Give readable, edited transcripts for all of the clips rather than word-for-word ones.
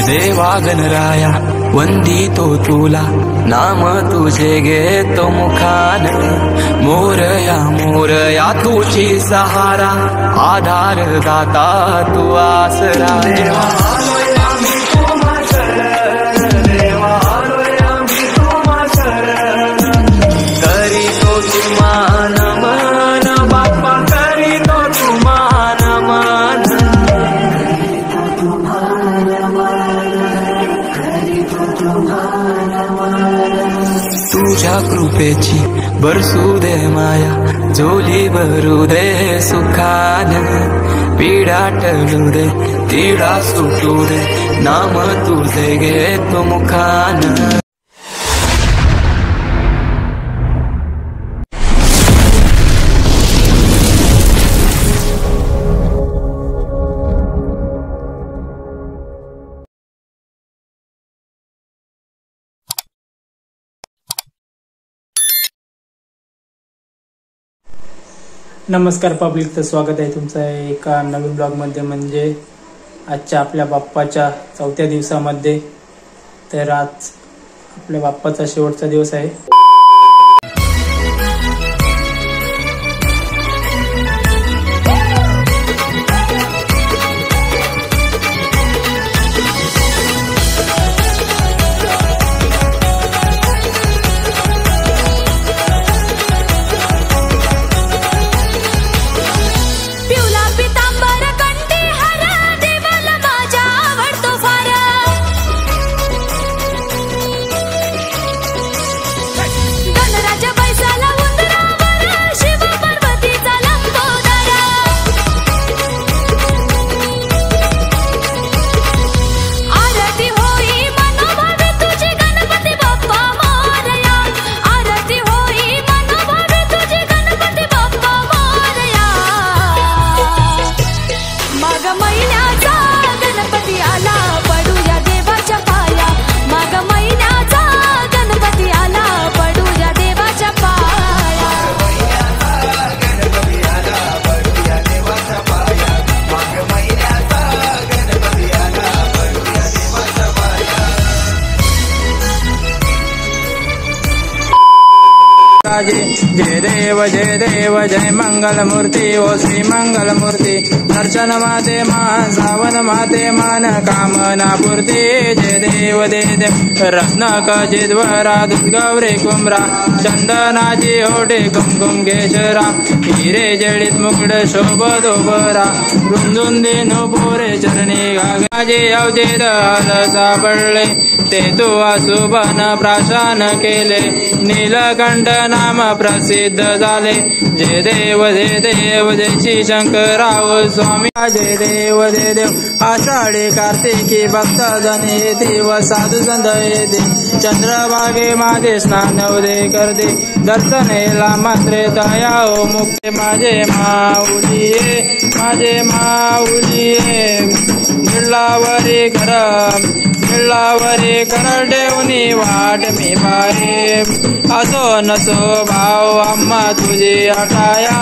देवा गणराया वंदितो तुला, नाम तुझे घेतो मुखान. मोरया मोरया तुझी सहारा, आधार दाता तू आसरा. देवा आलोय आम्ही तुम्हा शरण, देवा आलोय आम्ही तुम्हा शरण. करीतो तुमान मन बाप्पा, करीतो तुमान मन. तुझ्या कृपेची बरसू दे माया, झोली भरू दे सुखान. पीडा टळू दे, तिडा सुटू दे, नाम तुझे घेतो मुखान. नमस्कार पब्लिक, तर स्वागत आहे तुमचं एका नवीन ब्लॉगमध्ये. म्हणजे आजच्या आपल्या बाप्पाच्या 4थ्या दिवसामध्ये. तर आज आपल्या बाप्पाचा शेवटचा दिवस आहे. जय देव जय मंगल मूर्ति, ओ श्री मंगल मूर्ति. दर्शन माते मान, सावन माते मान, कामना पूर्ती. जय देव दे देव रत्न खचितवरा, दूध गौरी कुमरा. चंदनाची ओढे कुमकुम केशरा, हिरे जडित मुकुट शोभत उभरा. रुंदून दिनो पोरे चरणी गागाजे अवधेद हाल सापडले. ते तू अशुभन प्राशन केले, नीलकंठ नाम प्रसिद्ध झाले. जय देव जय श्री शंकरराव स्वामी. जय देव आषाढी कार्तिकी भक्त जन येते व साधू संत येते. चंद्रभागे माझे स्नान उदय करते, दर्शनेला मात्रे दया हो मुक्ते. माझे माऊलिये माझे माऊलिये, निर्लावरी कर देवनी वाट मी पाहे. असो नसो भाव अम्मा तुझी हटाया,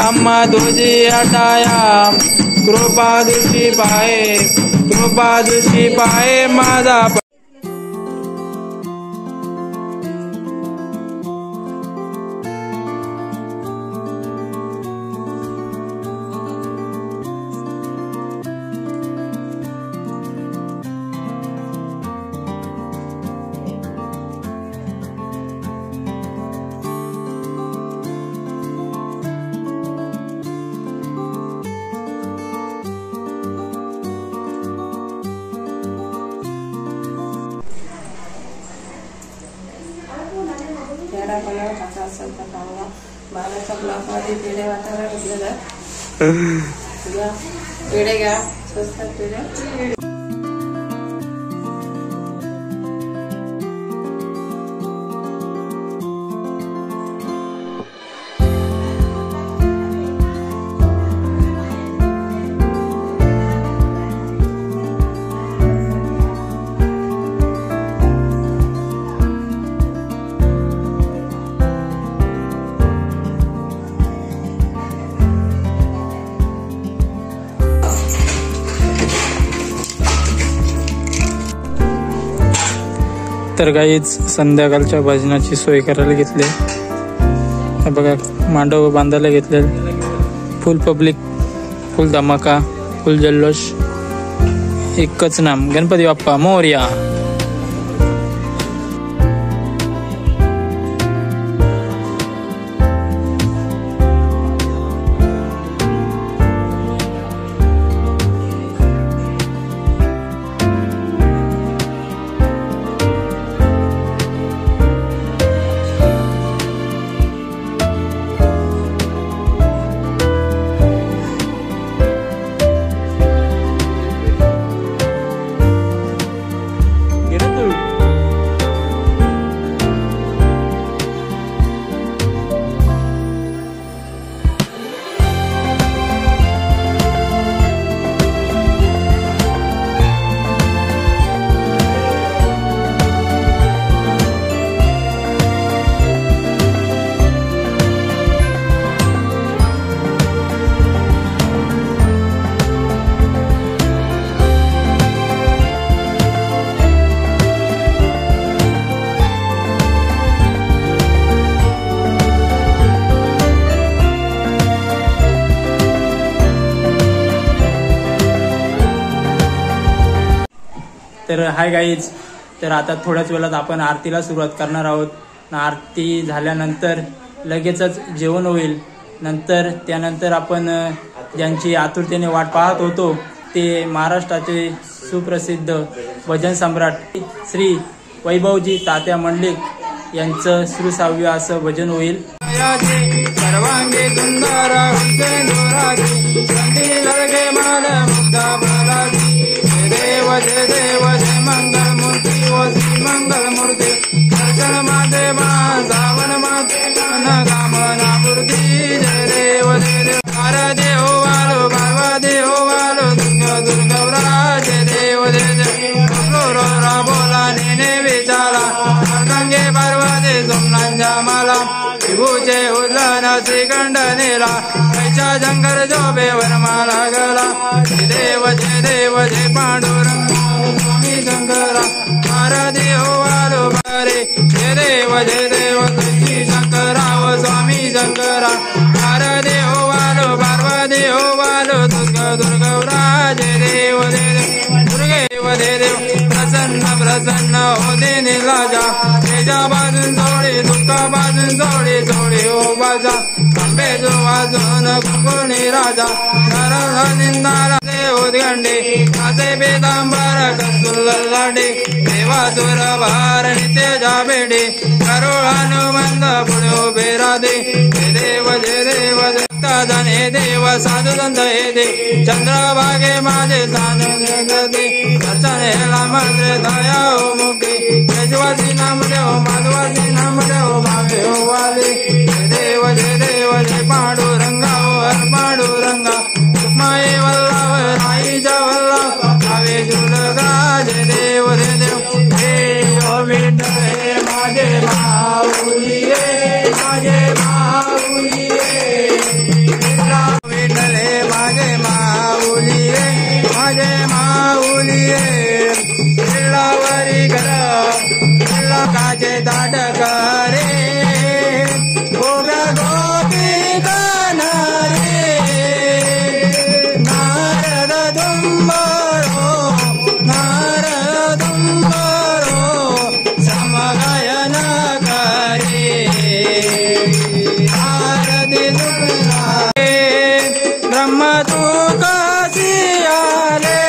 अम्मा तुझी हटाया. कृपा दृष्टी पाहे माझा. कसा असेल तर खावा. बाळाच्या ब्लॉकमध्ये पेढे वाटायला घेतलेलं. पेढे घ्या, स्वस्तात पेढे. तर काहीच संध्याकाळच्या भजनाची सोय करायला घेतली. हे बघा मांडव बांधायला घेतले. फुल पब्लिक, फुल धमाका, फुल जल्लोष. एकच नाम गणपती बाप्पा मोरया. तर हाय गाईज, तर आता थोड्याच वेळात आपण आरतीला सुरुवात करणार आहोत. आरती झाल्यानंतर लगेचच जेवण होईल. त्यानंतर आपण ज्यांची आतुरतेने वाट पाहत होतो ते महाराष्ट्राचे सुप्रसिद्ध भजन सम्राट श्री वैभवजी तात्या मंडलिक यांचं श्रीसाव्य असं भजन होईल. सर्वांगी सुंदर देव जय देव जय मंगल मूर्ती ओ श्री मंगल मूर्ती. दर्शन माते मा सावन माते मन कामना पूर्ती. जय देव जय देव. पार्वती हो वालो पार्वती हो वालो दुर्गा दुर्गवरा. जय देव जय जय. रा बोला नेने विचारा गंगे पार्वती सोमनांच्या माला. विभूचे उल्लन श्रीखंड नेला. कैच्या जंगर जो बेवर माला गला. जय देव जय पांडुरंग स्वामी शंकरा. पार्वती हो वालो बारे. जय देव श्री शंकरा व स्वामी शंकरा. पार्वती हो वालो पार्वती हो वालो दुर्गवरा. जय देव दुर्गे देव. प्रसन्न होते निलाजा. तेजा बाजून जोडी दुःखा बाजून जोडी हो बाजा. अंबे जो वाजून कुंकुणी राजा. निंदाला उद्गंडे असे बेदांबर कस्तुल लाडे. देवासुर भार नित्य बेडे. करुळ हनुमंत पुढे उभे राधे. जय देव जाणे देव साधू संत हे दे. चंद्रभागे माझे सानंद दे. दर्शन हेला मंत्र दया हो मुखे. यजवासी नाम देव माधवासी नाम देव भावे हो वाले. जय देव जय पांडुरंगा हो हर पांडुरंगा. माये वल्लभ राईचा वल्लभ भावे जुलगा. जय देव हे विठ्ठल हे माझे माऊली रे माझे माऊली रे. विठ्ठल हे माझे माऊली रे माझे माऊली रे. किल्लावरी घर काचे ताटक रे. गोव्या गोपी गान रे. नारद दुंबरो नारद दुंबरो समगायन करे. आरती दुर्गा ब्रह्म तू कसी आले.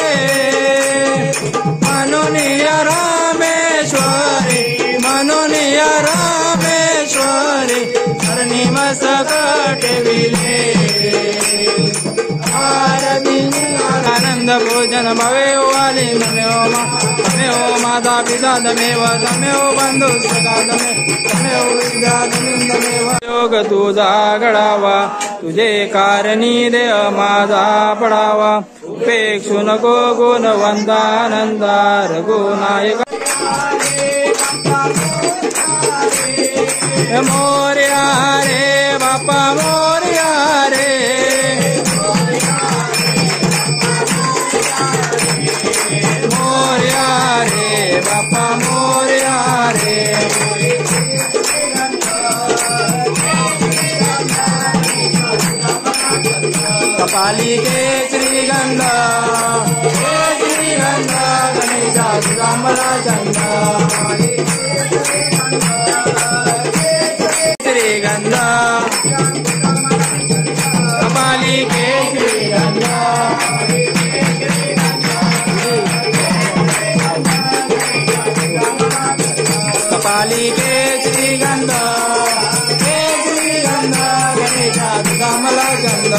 मनोनिया रामेश्वरी मनोनिया रामेश्वरी. निमस कटविले आनंद भोजन भवे वाली. तमेव माता पिता तमेव तमेव बंधु सखा तमेव विद्या तमेव. योग तुझा घडावा तुझे कारणी देह माझा पडावा. उपेक्षु नको गुणवंतानंदा रघुनायक. मोरया रे बापा मोरया रे. मोरया रे बापा मोरया कपालिके श्रीगंध गणेशा तुझा मला चंद श्रीगंध कपालिके श्रीगंध कपालिके श्रीगंध गणेशा तुझा मला चंद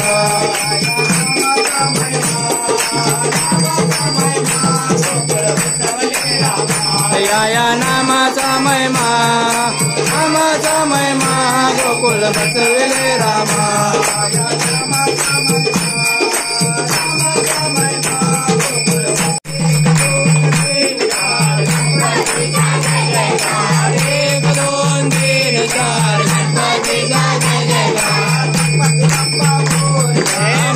या नामाचा महिमा गोकुल बसविले रामा एक दोन तीन चार गणपतीचा जय जयकार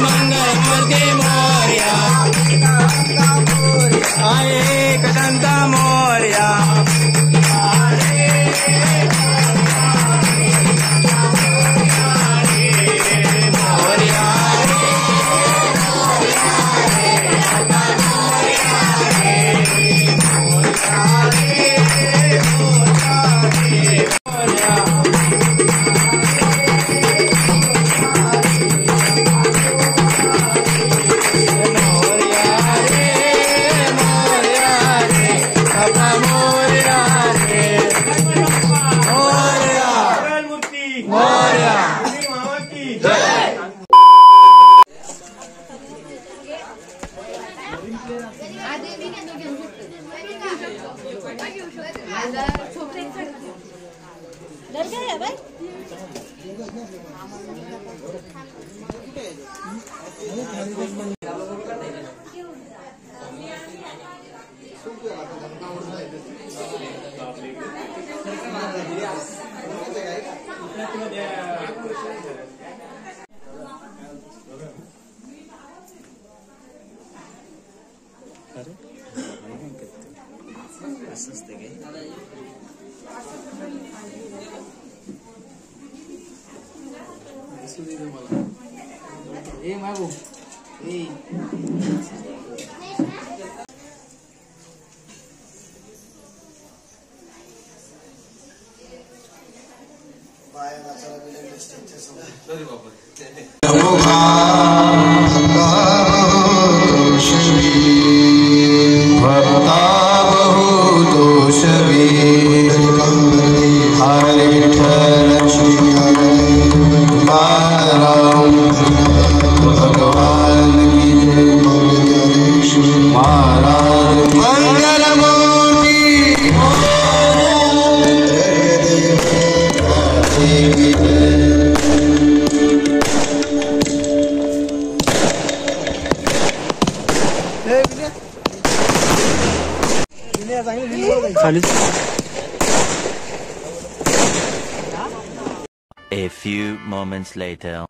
मंगलमूर्ती मोरया एक दंत Morya A few moments later.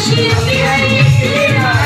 Shri Hari Hari Shri Ram